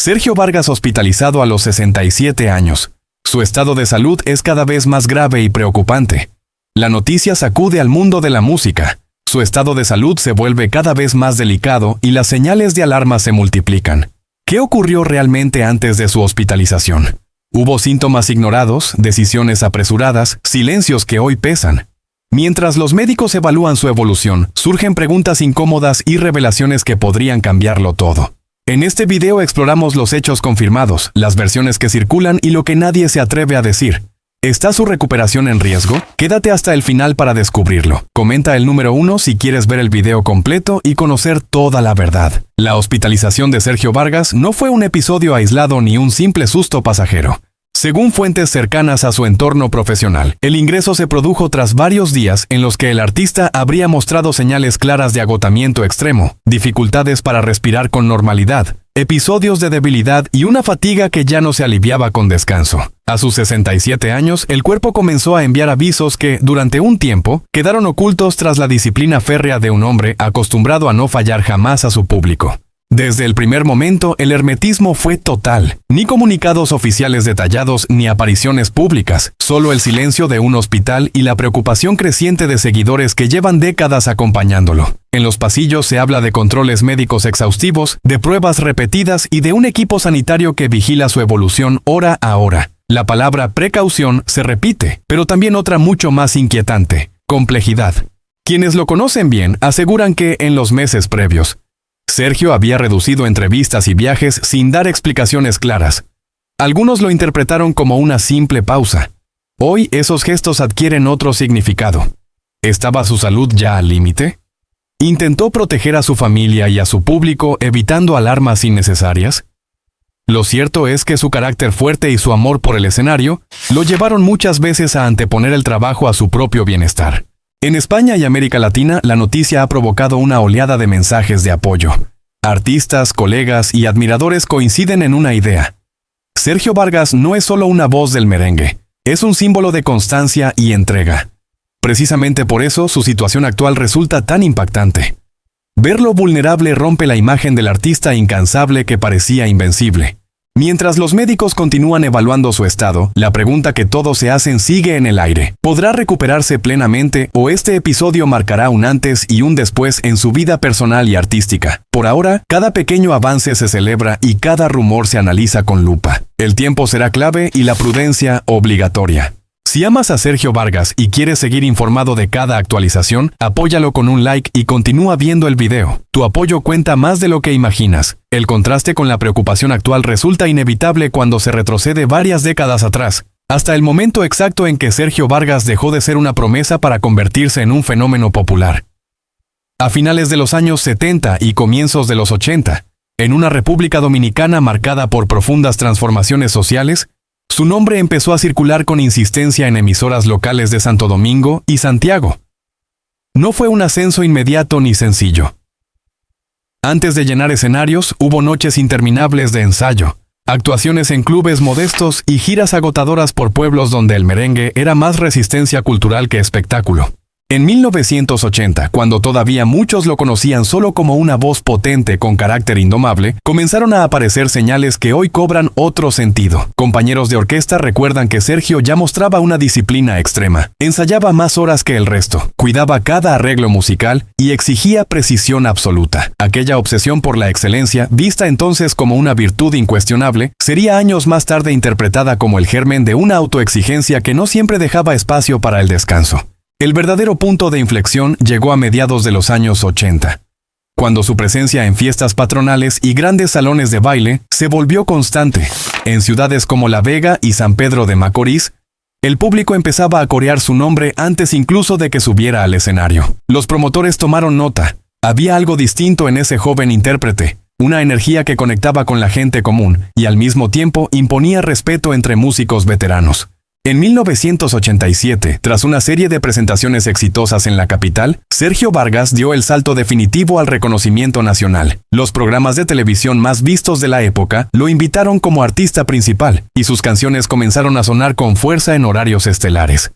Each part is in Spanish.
Sergio Vargas hospitalizado a los 67 años. Su estado de salud es cada vez más grave y preocupante. La noticia sacude al mundo de la música. Su estado de salud se vuelve cada vez más delicado y las señales de alarma se multiplican. ¿Qué ocurrió realmente antes de su hospitalización? Hubo síntomas ignorados, decisiones apresuradas, silencios que hoy pesan. Mientras los médicos evalúan su evolución, surgen preguntas incómodas y revelaciones que podrían cambiarlo todo. En este video exploramos los hechos confirmados, las versiones que circulan y lo que nadie se atreve a decir. ¿Está su recuperación en riesgo? Quédate hasta el final para descubrirlo. Comenta el número 1 si quieres ver el video completo y conocer toda la verdad. La hospitalización de Sergio Vargas no fue un episodio aislado ni un simple susto pasajero. Según fuentes cercanas a su entorno profesional, el ingreso se produjo tras varios días en los que el artista habría mostrado señales claras de agotamiento extremo, dificultades para respirar con normalidad, episodios de debilidad y una fatiga que ya no se aliviaba con descanso. A sus 67 años, el cuerpo comenzó a enviar avisos que, durante un tiempo, quedaron ocultos tras la disciplina férrea de un hombre acostumbrado a no fallar jamás a su público. Desde el primer momento, el hermetismo fue total. Ni comunicados oficiales detallados ni apariciones públicas, solo el silencio de un hospital y la preocupación creciente de seguidores que llevan décadas acompañándolo. En los pasillos se habla de controles médicos exhaustivos, de pruebas repetidas y de un equipo sanitario que vigila su evolución hora a hora. La palabra precaución se repite, pero también otra mucho más inquietante: complejidad. Quienes lo conocen bien aseguran que, en los meses previos, Sergio había reducido entrevistas y viajes sin dar explicaciones claras. Algunos lo interpretaron como una simple pausa. Hoy esos gestos adquieren otro significado. ¿Estaba su salud ya al límite? ¿Intentó proteger a su familia y a su público evitando alarmas innecesarias? Lo cierto es que su carácter fuerte y su amor por el escenario lo llevaron muchas veces a anteponer el trabajo a su propio bienestar. En España y América Latina, la noticia ha provocado una oleada de mensajes de apoyo. Artistas, colegas y admiradores coinciden en una idea. Sergio Vargas no es solo una voz del merengue, es un símbolo de constancia y entrega. Precisamente por eso su situación actual resulta tan impactante. Verlo vulnerable rompe la imagen del artista incansable que parecía invencible. Mientras los médicos continúan evaluando su estado, la pregunta que todos se hacen sigue en el aire. ¿Podrá recuperarse plenamente o este episodio marcará un antes y un después en su vida personal y artística? Por ahora, cada pequeño avance se celebra y cada rumor se analiza con lupa. El tiempo será clave y la prudencia obligatoria. Si amas a Sergio Vargas y quieres seguir informado de cada actualización, apóyalo con un like y continúa viendo el video. Tu apoyo cuenta más de lo que imaginas. El contraste con la preocupación actual resulta inevitable cuando se retrocede varias décadas atrás, hasta el momento exacto en que Sergio Vargas dejó de ser una promesa para convertirse en un fenómeno popular. A finales de los años 70 y comienzos de los 80, en una República Dominicana marcada por profundas transformaciones sociales, su nombre empezó a circular con insistencia en emisoras locales de Santo Domingo y Santiago. No fue un ascenso inmediato ni sencillo. Antes de llenar escenarios, hubo noches interminables de ensayo, actuaciones en clubes modestos y giras agotadoras por pueblos donde el merengue era más resistencia cultural que espectáculo. En 1980, cuando todavía muchos lo conocían solo como una voz potente con carácter indomable, comenzaron a aparecer señales que hoy cobran otro sentido. Compañeros de orquesta recuerdan que Sergio ya mostraba una disciplina extrema. Ensayaba más horas que el resto, cuidaba cada arreglo musical y exigía precisión absoluta. Aquella obsesión por la excelencia, vista entonces como una virtud incuestionable, sería años más tarde interpretada como el germen de una autoexigencia que no siempre dejaba espacio para el descanso. El verdadero punto de inflexión llegó a mediados de los años 80, cuando su presencia en fiestas patronales y grandes salones de baile se volvió constante. En ciudades como La Vega y San Pedro de Macorís, el público empezaba a corear su nombre antes incluso de que subiera al escenario. Los promotores tomaron nota. Había algo distinto en ese joven intérprete, una energía que conectaba con la gente común y al mismo tiempo imponía respeto entre músicos veteranos. En 1987, tras una serie de presentaciones exitosas en la capital, Sergio Vargas dio el salto definitivo al reconocimiento nacional. Los programas de televisión más vistos de la época lo invitaron como artista principal, y sus canciones comenzaron a sonar con fuerza en horarios estelares.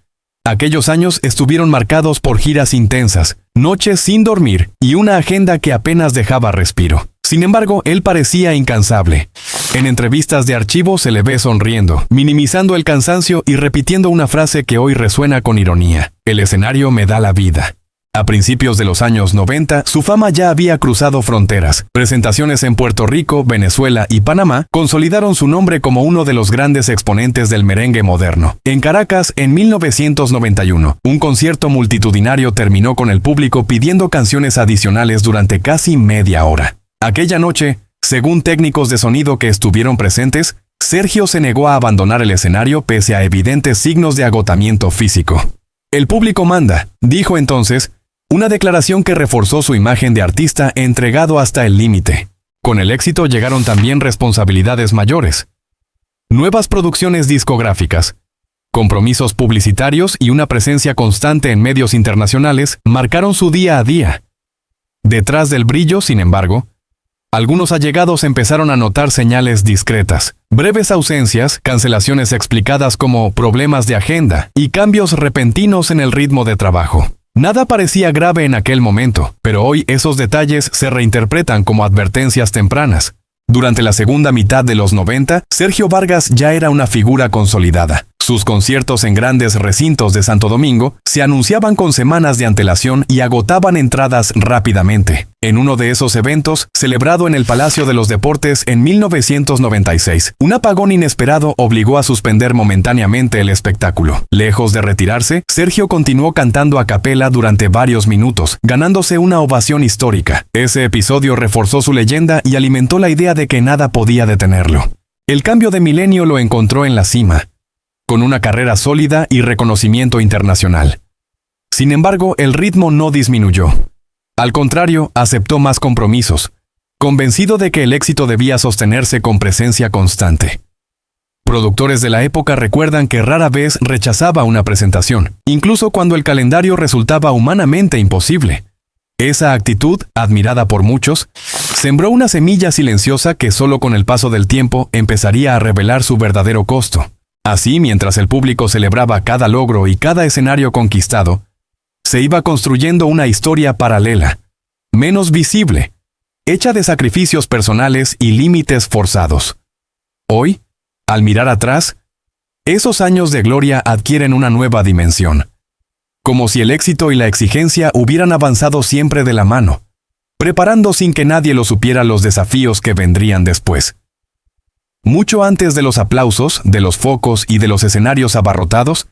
Aquellos años estuvieron marcados por giras intensas, noches sin dormir y una agenda que apenas dejaba respiro. Sin embargo, él parecía incansable. En entrevistas de archivo se le ve sonriendo, minimizando el cansancio y repitiendo una frase que hoy resuena con ironía: "El escenario me da la vida". A principios de los años 90, su fama ya había cruzado fronteras. Presentaciones en Puerto Rico, Venezuela y Panamá consolidaron su nombre como uno de los grandes exponentes del merengue moderno. En Caracas, en 1991, un concierto multitudinario terminó con el público pidiendo canciones adicionales durante casi media hora. Aquella noche, según técnicos de sonido que estuvieron presentes, Sergio se negó a abandonar el escenario pese a evidentes signos de agotamiento físico. "El público manda", dijo entonces, una declaración que reforzó su imagen de artista entregado hasta el límite. Con el éxito llegaron también responsabilidades mayores. Nuevas producciones discográficas, compromisos publicitarios y una presencia constante en medios internacionales marcaron su día a día. Detrás del brillo, sin embargo, algunos allegados empezaron a notar señales discretas: breves ausencias, cancelaciones explicadas como problemas de agenda y cambios repentinos en el ritmo de trabajo. Nada parecía grave en aquel momento, pero hoy esos detalles se reinterpretan como advertencias tempranas. Durante la segunda mitad de los 90, Sergio Vargas ya era una figura consolidada. Sus conciertos en grandes recintos de Santo Domingo se anunciaban con semanas de antelación y agotaban entradas rápidamente. En uno de esos eventos, celebrado en el Palacio de los Deportes en 1996, un apagón inesperado obligó a suspender momentáneamente el espectáculo. Lejos de retirarse, Sergio continuó cantando a capela durante varios minutos, ganándose una ovación histórica. Ese episodio reforzó su leyenda y alimentó la idea de que nada podía detenerlo. El cambio de milenio lo encontró en la cima, con una carrera sólida y reconocimiento internacional. Sin embargo, el ritmo no disminuyó. Al contrario, aceptó más compromisos, convencido de que el éxito debía sostenerse con presencia constante. Productores de la época recuerdan que rara vez rechazaba una presentación, incluso cuando el calendario resultaba humanamente imposible. Esa actitud, admirada por muchos, sembró una semilla silenciosa que solo con el paso del tiempo empezaría a revelar su verdadero costo. Así, mientras el público celebraba cada logro y cada escenario conquistado, se iba construyendo una historia paralela, menos visible, hecha de sacrificios personales y límites forzados. Hoy, al mirar atrás, esos años de gloria adquieren una nueva dimensión, como si el éxito y la exigencia hubieran avanzado siempre de la mano, preparando sin que nadie lo supiera los desafíos que vendrían después. Mucho antes de los aplausos, de los focos y de los escenarios abarrotados,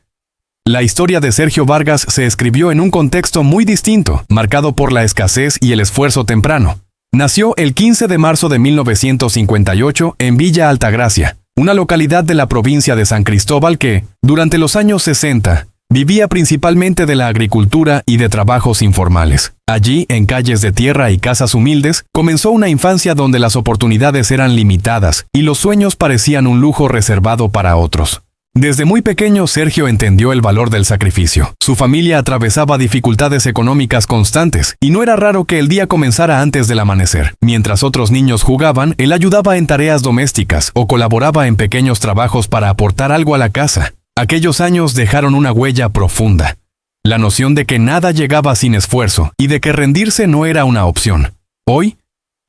la historia de Sergio Vargas se escribió en un contexto muy distinto, marcado por la escasez y el esfuerzo temprano. Nació el 15 de marzo de 1958 en Villa Altagracia, una localidad de la provincia de San Cristóbal que, durante los años 60, vivía principalmente de la agricultura y de trabajos informales. Allí, en calles de tierra y casas humildes, comenzó una infancia donde las oportunidades eran limitadas y los sueños parecían un lujo reservado para otros. Desde muy pequeño, Sergio entendió el valor del sacrificio. Su familia atravesaba dificultades económicas constantes, y no era raro que el día comenzara antes del amanecer. Mientras otros niños jugaban, él ayudaba en tareas domésticas o colaboraba en pequeños trabajos para aportar algo a la casa. Aquellos años dejaron una huella profunda. La noción de que nada llegaba sin esfuerzo y de que rendirse no era una opción. Hoy,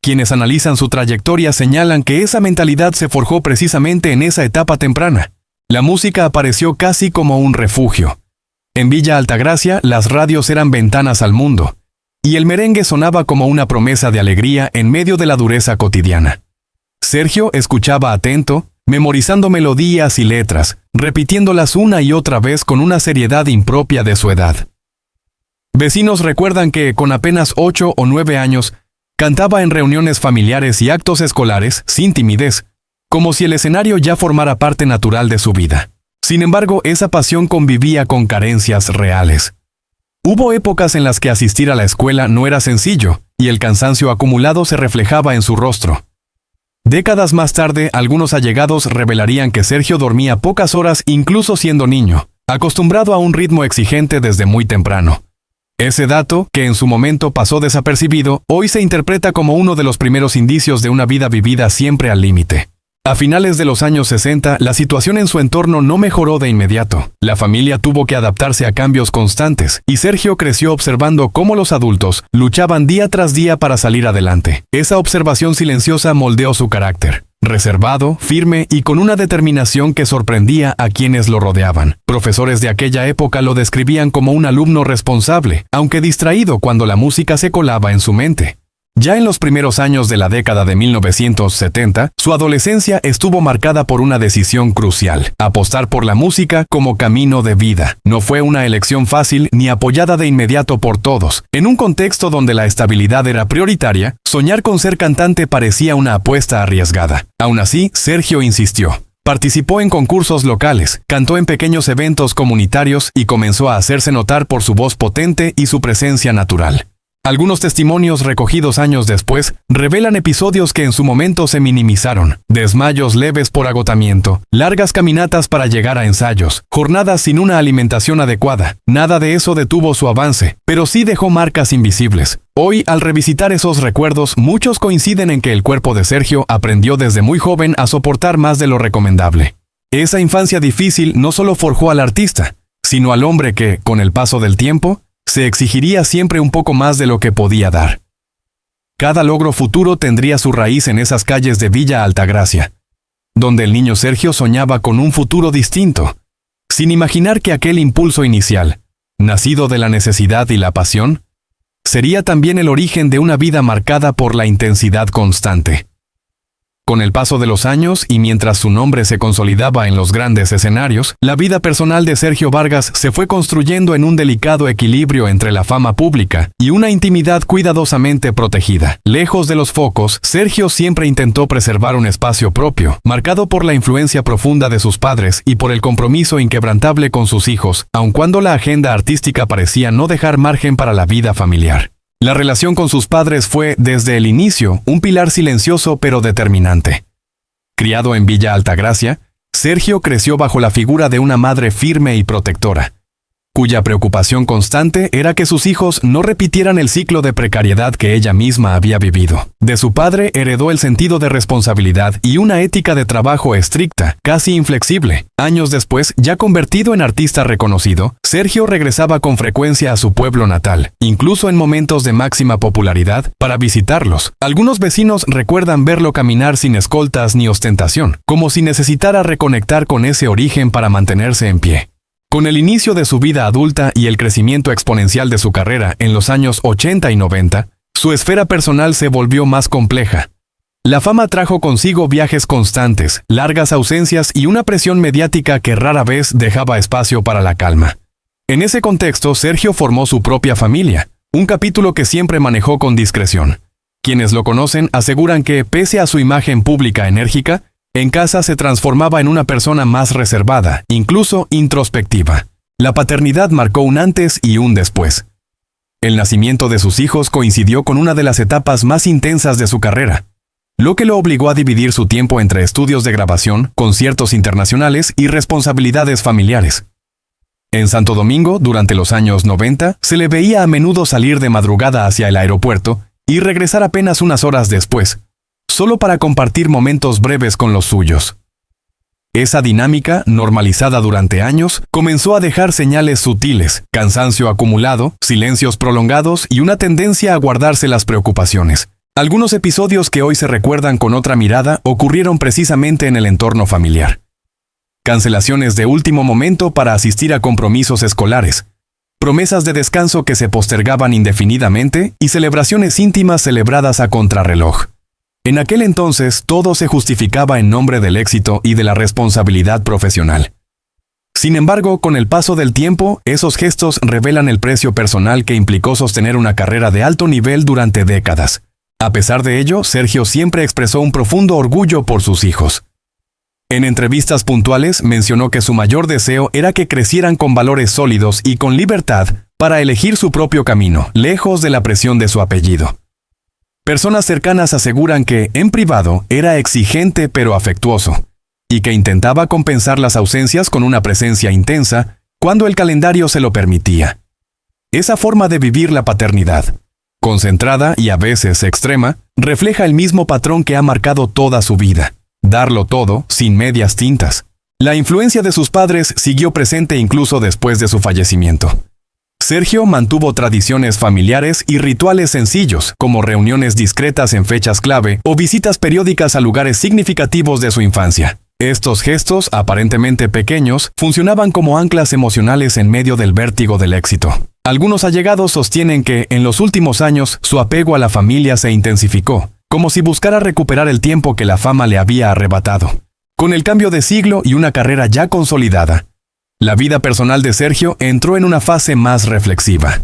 quienes analizan su trayectoria señalan que esa mentalidad se forjó precisamente en esa etapa temprana. La música apareció casi como un refugio. En Villa Altagracia, las radios eran ventanas al mundo, y el merengue sonaba como una promesa de alegría en medio de la dureza cotidiana. Sergio escuchaba atento, memorizando melodías y letras, repitiéndolas una y otra vez con una seriedad impropia de su edad. Vecinos recuerdan que, con apenas 8 o 9 años, cantaba en reuniones familiares y actos escolares sin timidez, como si el escenario ya formara parte natural de su vida. Sin embargo, esa pasión convivía con carencias reales. Hubo épocas en las que asistir a la escuela no era sencillo, y el cansancio acumulado se reflejaba en su rostro. Décadas más tarde, algunos allegados revelarían que Sergio dormía pocas horas incluso siendo niño, acostumbrado a un ritmo exigente desde muy temprano. Ese dato, que en su momento pasó desapercibido, hoy se interpreta como uno de los primeros indicios de una vida vivida siempre al límite. A finales de los años 60, la situación en su entorno no mejoró de inmediato. La familia tuvo que adaptarse a cambios constantes, y Sergio creció observando cómo los adultos luchaban día tras día para salir adelante. Esa observación silenciosa moldeó su carácter. Reservado, firme y con una determinación que sorprendía a quienes lo rodeaban. Profesores de aquella época lo describían como un alumno responsable, aunque distraído cuando la música se colaba en su mente. Ya en los primeros años de la década de 1970, su adolescencia estuvo marcada por una decisión crucial: apostar por la música como camino de vida. No fue una elección fácil ni apoyada de inmediato por todos. En un contexto donde la estabilidad era prioritaria, soñar con ser cantante parecía una apuesta arriesgada. Aún así, Sergio insistió. Participó en concursos locales, cantó en pequeños eventos comunitarios y comenzó a hacerse notar por su voz potente y su presencia natural. Algunos testimonios recogidos años después revelan episodios que en su momento se minimizaron: desmayos leves por agotamiento, largas caminatas para llegar a ensayos, jornadas sin una alimentación adecuada. Nada de eso detuvo su avance, pero sí dejó marcas invisibles. Hoy, al revisitar esos recuerdos, muchos coinciden en que el cuerpo de Sergio aprendió desde muy joven a soportar más de lo recomendable. Esa infancia difícil no solo forjó al artista, sino al hombre que, con el paso del tiempo, se exigiría siempre un poco más de lo que podía dar. Cada logro futuro tendría su raíz en esas calles de Villa Altagracia, donde el niño Sergio soñaba con un futuro distinto, sin imaginar que aquel impulso inicial, nacido de la necesidad y la pasión, sería también el origen de una vida marcada por la intensidad constante. Con el paso de los años y mientras su nombre se consolidaba en los grandes escenarios, la vida personal de Sergio Vargas se fue construyendo en un delicado equilibrio entre la fama pública y una intimidad cuidadosamente protegida. Lejos de los focos, Sergio siempre intentó preservar un espacio propio, marcado por la influencia profunda de sus padres y por el compromiso inquebrantable con sus hijos, aun cuando la agenda artística parecía no dejar margen para la vida familiar. La relación con sus padres fue, desde el inicio, un pilar silencioso pero determinante. Criado en Villa Altagracia, Sergio creció bajo la figura de una madre firme y protectora, cuya preocupación constante era que sus hijos no repitieran el ciclo de precariedad que ella misma había vivido. De su padre heredó el sentido de responsabilidad y una ética de trabajo estricta, casi inflexible. Años después, ya convertido en artista reconocido, Sergio regresaba con frecuencia a su pueblo natal, incluso en momentos de máxima popularidad, para visitarlos. Algunos vecinos recuerdan verlo caminar sin escoltas ni ostentación, como si necesitara reconectar con ese origen para mantenerse en pie. Con el inicio de su vida adulta y el crecimiento exponencial de su carrera en los años 80 y 90, su esfera personal se volvió más compleja. La fama trajo consigo viajes constantes, largas ausencias y una presión mediática que rara vez dejaba espacio para la calma. En ese contexto, Sergio formó su propia familia, un capítulo que siempre manejó con discreción. Quienes lo conocen aseguran que, pese a su imagen pública enérgica, en casa se transformaba en una persona más reservada, incluso introspectiva. La paternidad marcó un antes y un después. El nacimiento de sus hijos coincidió con una de las etapas más intensas de su carrera, lo que lo obligó a dividir su tiempo entre estudios de grabación, conciertos internacionales y responsabilidades familiares. En Santo Domingo, durante los años 90, se le veía a menudo salir de madrugada hacia el aeropuerto y regresar apenas unas horas después, solo para compartir momentos breves con los suyos. Esa dinámica, normalizada durante años, comenzó a dejar señales sutiles: cansancio acumulado, silencios prolongados y una tendencia a guardarse las preocupaciones. Algunos episodios que hoy se recuerdan con otra mirada ocurrieron precisamente en el entorno familiar. Cancelaciones de último momento para asistir a compromisos escolares, promesas de descanso que se postergaban indefinidamente y celebraciones íntimas celebradas a contrarreloj. En aquel entonces, todo se justificaba en nombre del éxito y de la responsabilidad profesional. Sin embargo, con el paso del tiempo, esos gestos revelan el precio personal que implicó sostener una carrera de alto nivel durante décadas. A pesar de ello, Sergio siempre expresó un profundo orgullo por sus hijos. En entrevistas puntuales mencionó que su mayor deseo era que crecieran con valores sólidos y con libertad para elegir su propio camino, lejos de la presión de su apellido. Personas cercanas aseguran que, en privado, era exigente pero afectuoso, y que intentaba compensar las ausencias con una presencia intensa cuando el calendario se lo permitía. Esa forma de vivir la paternidad, concentrada y a veces extrema, refleja el mismo patrón que ha marcado toda su vida: Darlo todo, sin medias tintas. La influencia de sus padres siguió presente incluso después de su fallecimiento. Sergio mantuvo tradiciones familiares y rituales sencillos, como reuniones discretas en fechas clave o visitas periódicas a lugares significativos de su infancia. Estos gestos, aparentemente pequeños, funcionaban como anclas emocionales en medio del vértigo del éxito. Algunos allegados sostienen que, en los últimos años, su apego a la familia se intensificó, como si buscara recuperar el tiempo que la fama le había arrebatado. Con el cambio de siglo y una carrera ya consolidada, la vida personal de Sergio entró en una fase más reflexiva.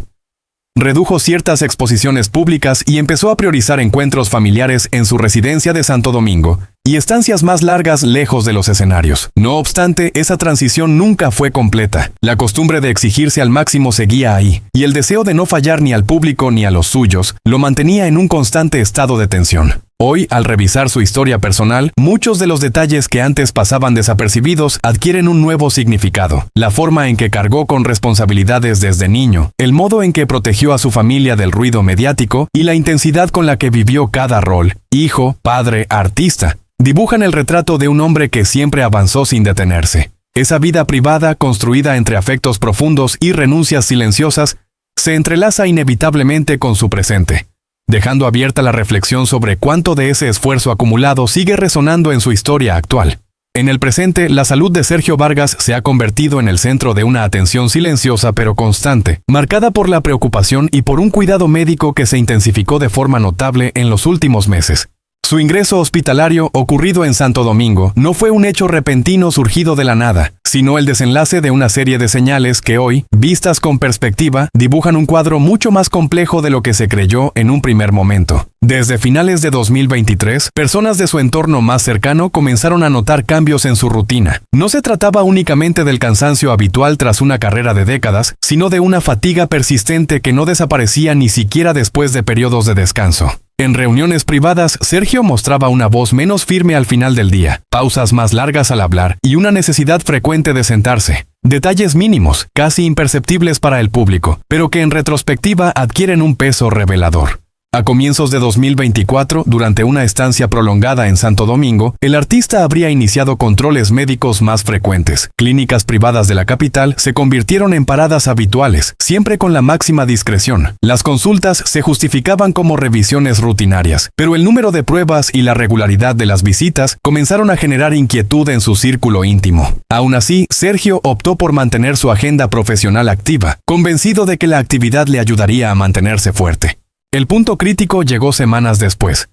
Redujo ciertas exposiciones públicas y empezó a priorizar encuentros familiares en su residencia de Santo Domingo y estancias más largas lejos de los escenarios. No obstante, esa transición nunca fue completa. La costumbre de exigirse al máximo seguía ahí, y el deseo de no fallar ni al público ni a los suyos lo mantenía en un constante estado de tensión. Hoy, al revisar su historia personal, muchos de los detalles que antes pasaban desapercibidos adquieren un nuevo significado. La forma en que cargó con responsabilidades desde niño, el modo en que protegió a su familia del ruido mediático y la intensidad con la que vivió cada rol, hijo, padre, artista, dibujan el retrato de un hombre que siempre avanzó sin detenerse. Esa vida privada, construida entre afectos profundos y renuncias silenciosas, se entrelaza inevitablemente con su presente, dejando abierta la reflexión sobre cuánto de ese esfuerzo acumulado sigue resonando en su historia actual. En el presente, la salud de Sergio Vargas se ha convertido en el centro de una atención silenciosa pero constante, marcada por la preocupación y por un cuidado médico que se intensificó de forma notable en los últimos meses. Su ingreso hospitalario, ocurrido en Santo Domingo, no fue un hecho repentino surgido de la nada, sino el desenlace de una serie de señales que hoy, vistas con perspectiva, dibujan un cuadro mucho más complejo de lo que se creyó en un primer momento. Desde finales de 2023, personas de su entorno más cercano comenzaron a notar cambios en su rutina. No se trataba únicamente del cansancio habitual tras una carrera de décadas, sino de una fatiga persistente que no desaparecía ni siquiera después de periodos de descanso. En reuniones privadas, Sergio mostraba una voz menos firme al final del día, pausas más largas al hablar y una necesidad frecuente de sentarse. Detalles mínimos, casi imperceptibles para el público, pero que en retrospectiva adquieren un peso revelador. A comienzos de 2024, durante una estancia prolongada en Santo Domingo, el artista habría iniciado controles médicos más frecuentes. Clínicas privadas de la capital se convirtieron en paradas habituales, siempre con la máxima discreción. Las consultas se justificaban como revisiones rutinarias, pero el número de pruebas y la regularidad de las visitas comenzaron a generar inquietud en su círculo íntimo. Aún así, Sergio optó por mantener su agenda profesional activa, convencido de que la actividad le ayudaría a mantenerse fuerte. El punto crítico llegó semanas después,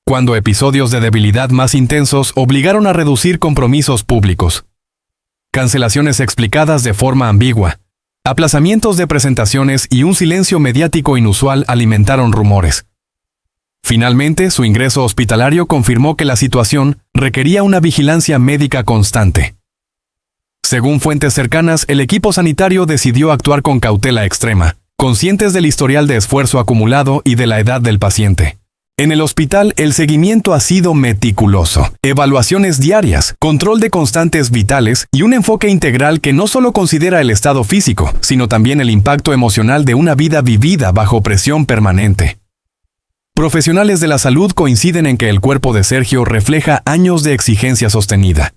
cuando episodios de debilidad más intensos obligaron a reducir compromisos públicos. Cancelaciones explicadas de forma ambigua, aplazamientos de presentaciones y un silencio mediático inusual alimentaron rumores. Finalmente, su ingreso hospitalario confirmó que la situación requería una vigilancia médica constante. Según fuentes cercanas, el equipo sanitario decidió actuar con cautela extrema, conscientes del historial de esfuerzo acumulado y de la edad del paciente. En el hospital, el seguimiento ha sido meticuloso. Evaluaciones diarias, control de constantes vitales y un enfoque integral que no solo considera el estado físico, sino también el impacto emocional de una vida vivida bajo presión permanente. Profesionales de la salud coinciden en que el cuerpo de Sergio refleja años de exigencia sostenida.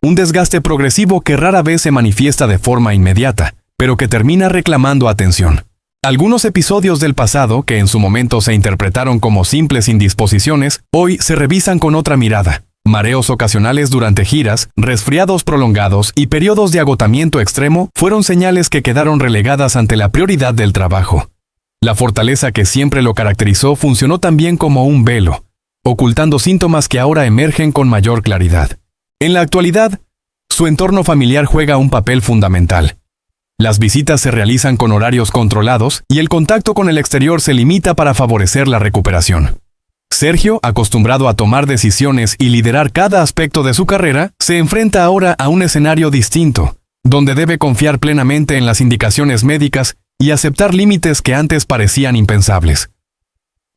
Un desgaste progresivo que rara vez se manifiesta de forma inmediata, pero que termina reclamando atención. Algunos episodios del pasado, que en su momento se interpretaron como simples indisposiciones, hoy se revisan con otra mirada. Mareos ocasionales durante giras, resfriados prolongados y periodos de agotamiento extremo fueron señales que quedaron relegadas ante la prioridad del trabajo. La fortaleza que siempre lo caracterizó funcionó también como un velo, ocultando síntomas que ahora emergen con mayor claridad. En la actualidad, su entorno familiar juega un papel fundamental. Las visitas se realizan con horarios controlados y el contacto con el exterior se limita para favorecer la recuperación. Sergio, acostumbrado a tomar decisiones y liderar cada aspecto de su carrera, se enfrenta ahora a un escenario distinto, donde debe confiar plenamente en las indicaciones médicas y aceptar límites que antes parecían impensables.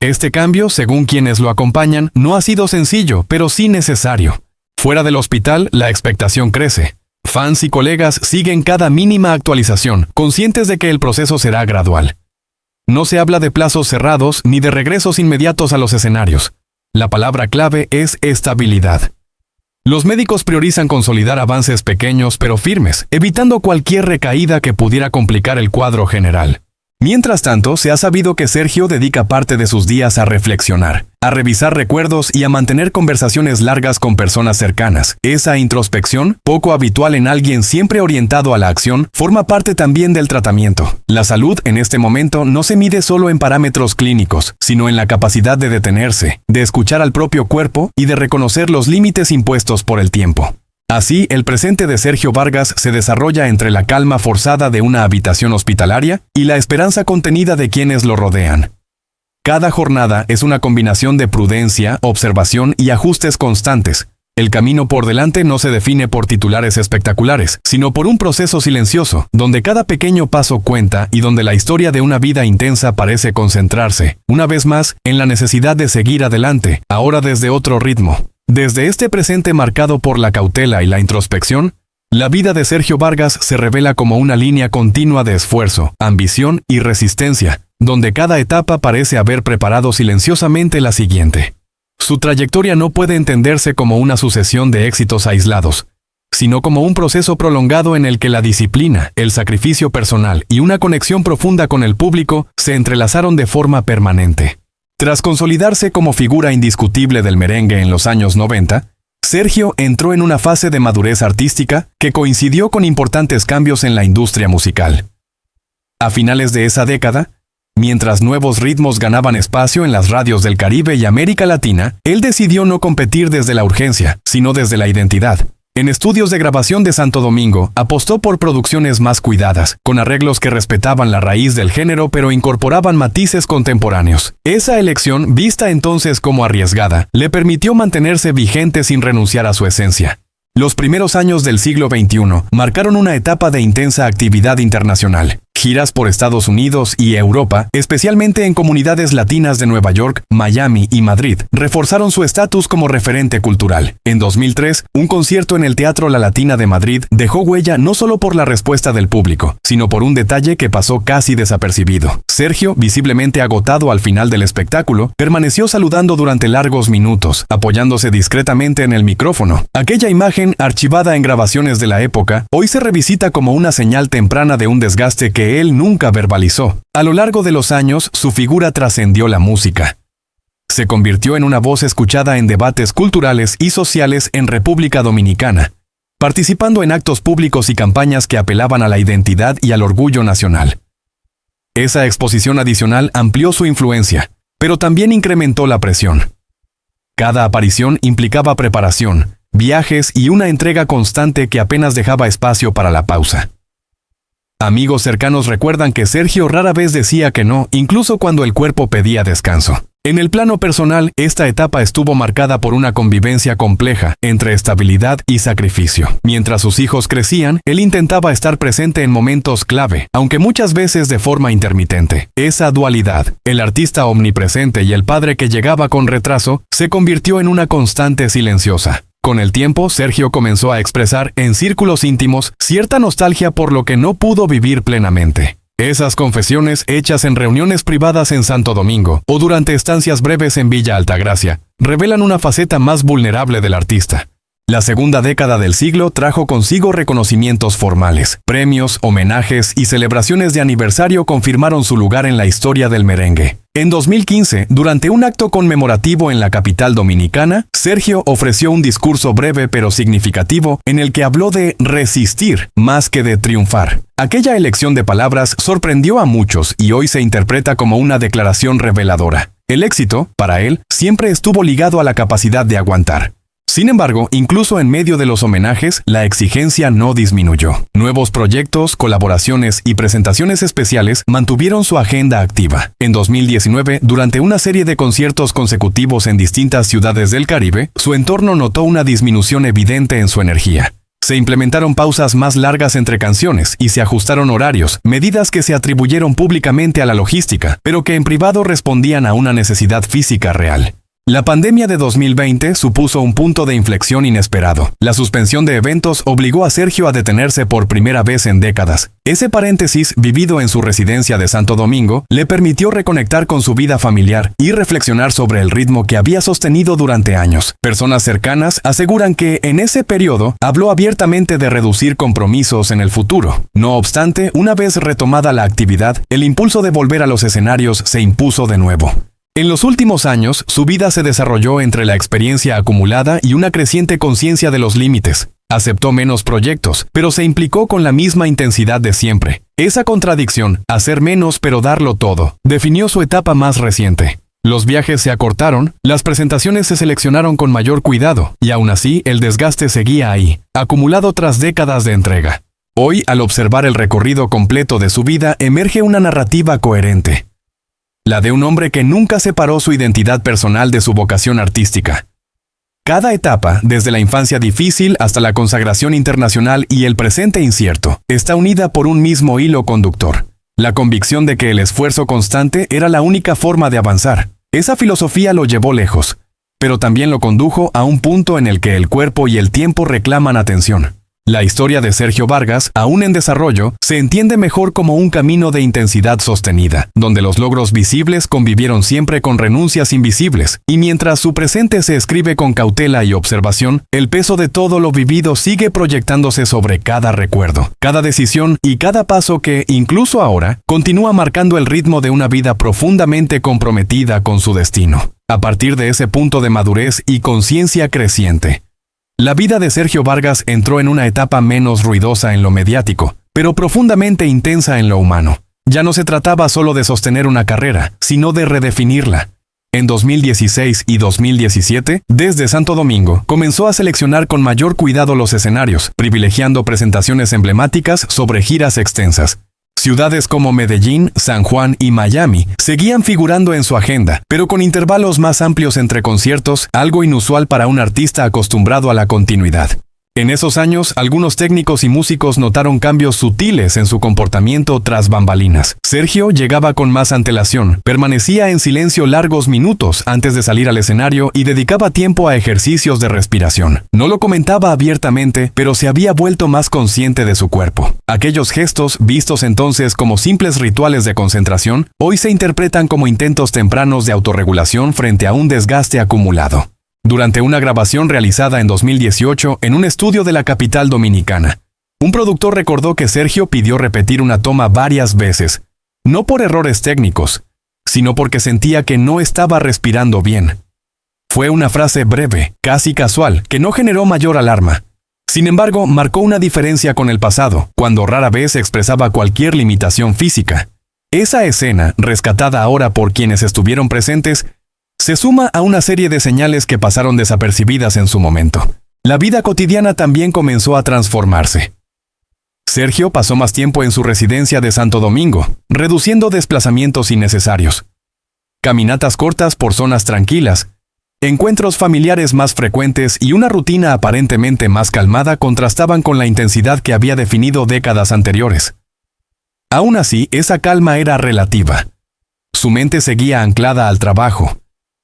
Este cambio, según quienes lo acompañan, no ha sido sencillo, pero sí necesario. Fuera del hospital, la expectación crece. Fans y colegas siguen cada mínima actualización, conscientes de que el proceso será gradual. No se habla de plazos cerrados ni de regresos inmediatos a los escenarios. La palabra clave es estabilidad. Los médicos priorizan consolidar avances pequeños pero firmes, evitando cualquier recaída que pudiera complicar el cuadro general. Mientras tanto, se ha sabido que Sergio dedica parte de sus días a reflexionar, a revisar recuerdos y a mantener conversaciones largas con personas cercanas. Esa introspección, poco habitual en alguien siempre orientado a la acción, forma parte también del tratamiento. La salud en este momento no se mide solo en parámetros clínicos, sino en la capacidad de detenerse, de escuchar al propio cuerpo y de reconocer los límites impuestos por el tiempo. Así, el presente de Sergio Vargas se desarrolla entre la calma forzada de una habitación hospitalaria y la esperanza contenida de quienes lo rodean. Cada jornada es una combinación de prudencia, observación y ajustes constantes. El camino por delante no se define por titulares espectaculares, sino por un proceso silencioso, donde cada pequeño paso cuenta y donde la historia de una vida intensa parece concentrarse, una vez más, en la necesidad de seguir adelante, ahora desde otro ritmo. Desde este presente marcado por la cautela y la introspección, la vida de Sergio Vargas se revela como una línea continua de esfuerzo, ambición y resistencia, donde cada etapa parece haber preparado silenciosamente la siguiente. Su trayectoria no puede entenderse como una sucesión de éxitos aislados, sino como un proceso prolongado en el que la disciplina, el sacrificio personal y una conexión profunda con el público se entrelazaron de forma permanente. Tras consolidarse como figura indiscutible del merengue en los años 90, Sergio entró en una fase de madurez artística que coincidió con importantes cambios en la industria musical. A finales de esa década, mientras nuevos ritmos ganaban espacio en las radios del Caribe y América Latina, él decidió no competir desde la urgencia, sino desde la identidad. En estudios de grabación de Santo Domingo, apostó por producciones más cuidadas, con arreglos que respetaban la raíz del género pero incorporaban matices contemporáneos. Esa elección, vista entonces como arriesgada, le permitió mantenerse vigente sin renunciar a su esencia. Los primeros años del siglo XXI marcaron una etapa de intensa actividad internacional. Giras por Estados Unidos y Europa, especialmente en comunidades latinas de Nueva York, Miami y Madrid, reforzaron su estatus como referente cultural. En 2003, un concierto en el Teatro La Latina de Madrid dejó huella no solo por la respuesta del público, sino por un detalle que pasó casi desapercibido. Sergio, visiblemente agotado al final del espectáculo, permaneció saludando durante largos minutos, apoyándose discretamente en el micrófono. Aquella imagen, archivada en grabaciones de la época, hoy se revisita como una señal temprana de un desgaste que él nunca verbalizó. A lo largo de los años, su figura trascendió la música. Se convirtió en una voz escuchada en debates culturales y sociales en República Dominicana, participando en actos públicos y campañas que apelaban a la identidad y al orgullo nacional. Esa exposición adicional amplió su influencia, pero también incrementó la presión. Cada aparición implicaba preparación, viajes y una entrega constante que apenas dejaba espacio para la pausa. Amigos cercanos recuerdan que Sergio rara vez decía que no, incluso cuando el cuerpo pedía descanso. En el plano personal, esta etapa estuvo marcada por una convivencia compleja entre estabilidad y sacrificio. Mientras sus hijos crecían, él intentaba estar presente en momentos clave, aunque muchas veces de forma intermitente. Esa dualidad, el artista omnipresente y el padre que llegaba con retraso, se convirtió en una constante silenciosa. Con el tiempo, Sergio comenzó a expresar en círculos íntimos cierta nostalgia por lo que no pudo vivir plenamente. Esas confesiones, hechas en reuniones privadas en Santo Domingo o durante estancias breves en Villa Altagracia, revelan una faceta más vulnerable del artista. La segunda década del siglo trajo consigo reconocimientos formales. Premios, homenajes y celebraciones de aniversario confirmaron su lugar en la historia del merengue. En 2015, durante un acto conmemorativo en la capital dominicana, Sergio ofreció un discurso breve pero significativo en el que habló de resistir más que de triunfar. Aquella elección de palabras sorprendió a muchos y hoy se interpreta como una declaración reveladora. El éxito, para él, siempre estuvo ligado a la capacidad de aguantar. Sin embargo, incluso en medio de los homenajes, la exigencia no disminuyó. Nuevos proyectos, colaboraciones y presentaciones especiales mantuvieron su agenda activa. En 2019, durante una serie de conciertos consecutivos en distintas ciudades del Caribe, su entorno notó una disminución evidente en su energía. Se implementaron pausas más largas entre canciones y se ajustaron horarios, medidas que se atribuyeron públicamente a la logística, pero que en privado respondían a una necesidad física real. La pandemia de 2020 supuso un punto de inflexión inesperado. La suspensión de eventos obligó a Sergio a detenerse por primera vez en décadas. Ese paréntesis, vivido en su residencia de Santo Domingo, le permitió reconectar con su vida familiar y reflexionar sobre el ritmo que había sostenido durante años. Personas cercanas aseguran que en ese periodo habló abiertamente de reducir compromisos en el futuro. No obstante, una vez retomada la actividad, el impulso de volver a los escenarios se impuso de nuevo. En los últimos años, su vida se desarrolló entre la experiencia acumulada y una creciente conciencia de los límites. Aceptó menos proyectos, pero se implicó con la misma intensidad de siempre. Esa contradicción, hacer menos pero darlo todo, definió su etapa más reciente. Los viajes se acortaron, las presentaciones se seleccionaron con mayor cuidado, y aún así el desgaste seguía ahí, acumulado tras décadas de entrega. Hoy, al observar el recorrido completo de su vida, emerge una narrativa coherente. La de un hombre que nunca separó su identidad personal de su vocación artística. Cada etapa, desde la infancia difícil hasta la consagración internacional y el presente incierto, está unida por un mismo hilo conductor: la convicción de que el esfuerzo constante era la única forma de avanzar. Esa filosofía lo llevó lejos, pero también lo condujo a un punto en el que el cuerpo y el tiempo reclaman atención. La historia de Sergio Vargas, aún en desarrollo, se entiende mejor como un camino de intensidad sostenida, donde los logros visibles convivieron siempre con renuncias invisibles, y mientras su presente se escribe con cautela y observación, el peso de todo lo vivido sigue proyectándose sobre cada recuerdo, cada decisión y cada paso que, incluso ahora, continúa marcando el ritmo de una vida profundamente comprometida con su destino. A partir de ese punto de madurez y conciencia creciente, la vida de Sergio Vargas entró en una etapa menos ruidosa en lo mediático, pero profundamente intensa en lo humano. Ya no se trataba solo de sostener una carrera, sino de redefinirla. En 2016 y 2017, desde Santo Domingo, comenzó a seleccionar con mayor cuidado los escenarios, privilegiando presentaciones emblemáticas sobre giras extensas. Ciudades como Medellín, San Juan y Miami seguían figurando en su agenda, pero con intervalos más amplios entre conciertos, algo inusual para un artista acostumbrado a la continuidad. En esos años, algunos técnicos y músicos notaron cambios sutiles en su comportamiento tras bambalinas. Sergio llegaba con más antelación, permanecía en silencio largos minutos antes de salir al escenario y dedicaba tiempo a ejercicios de respiración. No lo comentaba abiertamente, pero se había vuelto más consciente de su cuerpo. Aquellos gestos, vistos entonces como simples rituales de concentración, hoy se interpretan como intentos tempranos de autorregulación frente a un desgaste acumulado. Durante una grabación realizada en 2018 en un estudio de la capital dominicana, un productor recordó que Sergio pidió repetir una toma varias veces, no por errores técnicos, sino porque sentía que no estaba respirando bien. Fue una frase breve, casi casual, que no generó mayor alarma. Sin embargo, marcó una diferencia con el pasado, cuando rara vez expresaba cualquier limitación física. Esa escena, rescatada ahora por quienes estuvieron presentes, se suma a una serie de señales que pasaron desapercibidas en su momento. La vida cotidiana también comenzó a transformarse. Sergio pasó más tiempo en su residencia de Santo Domingo, reduciendo desplazamientos innecesarios. Caminatas cortas por zonas tranquilas, encuentros familiares más frecuentes y una rutina aparentemente más calmada contrastaban con la intensidad que había definido décadas anteriores. Aún así, esa calma era relativa. Su mente seguía anclada al trabajo,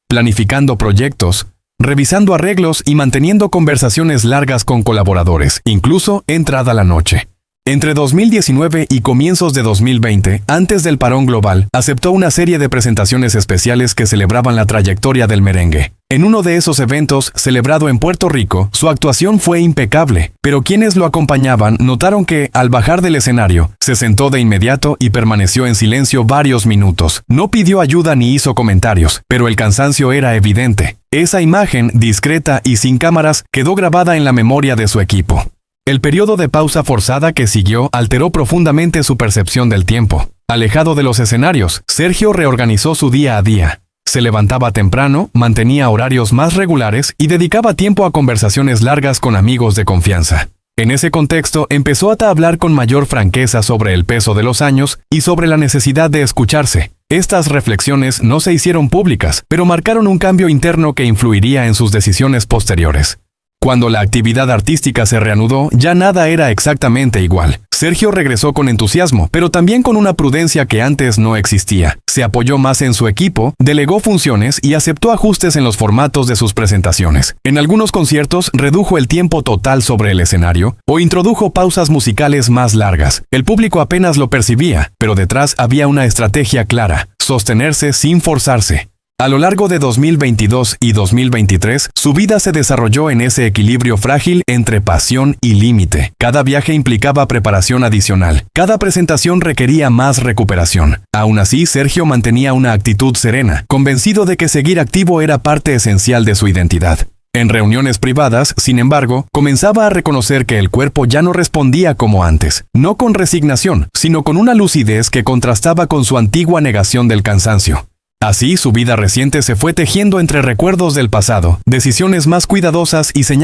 planificando proyectos, revisando arreglos y manteniendo conversaciones largas con colaboradores, incluso entrada la noche. Entre 2019 y comienzos de 2020, antes del parón global, aceptó una serie de presentaciones especiales que celebraban la trayectoria del merengue. En uno de esos eventos, celebrado en Puerto Rico, su actuación fue impecable, pero quienes lo acompañaban notaron que, al bajar del escenario, se sentó de inmediato y permaneció en silencio varios minutos. No pidió ayuda ni hizo comentarios, pero el cansancio era evidente. Esa imagen, discreta y sin cámaras, quedó grabada en la memoria de su equipo. El periodo de pausa forzada que siguió alteró profundamente su percepción del tiempo. Alejado de los escenarios, Sergio reorganizó su día a día. Se levantaba temprano, mantenía horarios más regulares y dedicaba tiempo a conversaciones largas con amigos de confianza. En ese contexto, empezó a hablar con mayor franqueza sobre el peso de los años y sobre la necesidad de escucharse. Estas reflexiones no se hicieron públicas, pero marcaron un cambio interno que influiría en sus decisiones posteriores. Cuando la actividad artística se reanudó, ya nada era exactamente igual. Sergio regresó con entusiasmo, pero también con una prudencia que antes no existía. Se apoyó más en su equipo, delegó funciones y aceptó ajustes en los formatos de sus presentaciones. En algunos conciertos redujo el tiempo total sobre el escenario o introdujo pausas musicales más largas. El público apenas lo percibía, pero detrás había una estrategia clara: sostenerse sin forzarse. A lo largo de 2022 y 2023, su vida se desarrolló en ese equilibrio frágil entre pasión y límite. Cada viaje implicaba preparación adicional. Cada presentación requería más recuperación. Aún así, Sergio mantenía una actitud serena, convencido de que seguir activo era parte esencial de su identidad. En reuniones privadas, sin embargo, comenzaba a reconocer que el cuerpo ya no respondía como antes, no con resignación, sino con una lucidez que contrastaba con su antigua negación del cansancio. Así, su vida reciente se fue tejiendo entre recuerdos del pasado, decisiones más cuidadosas y señales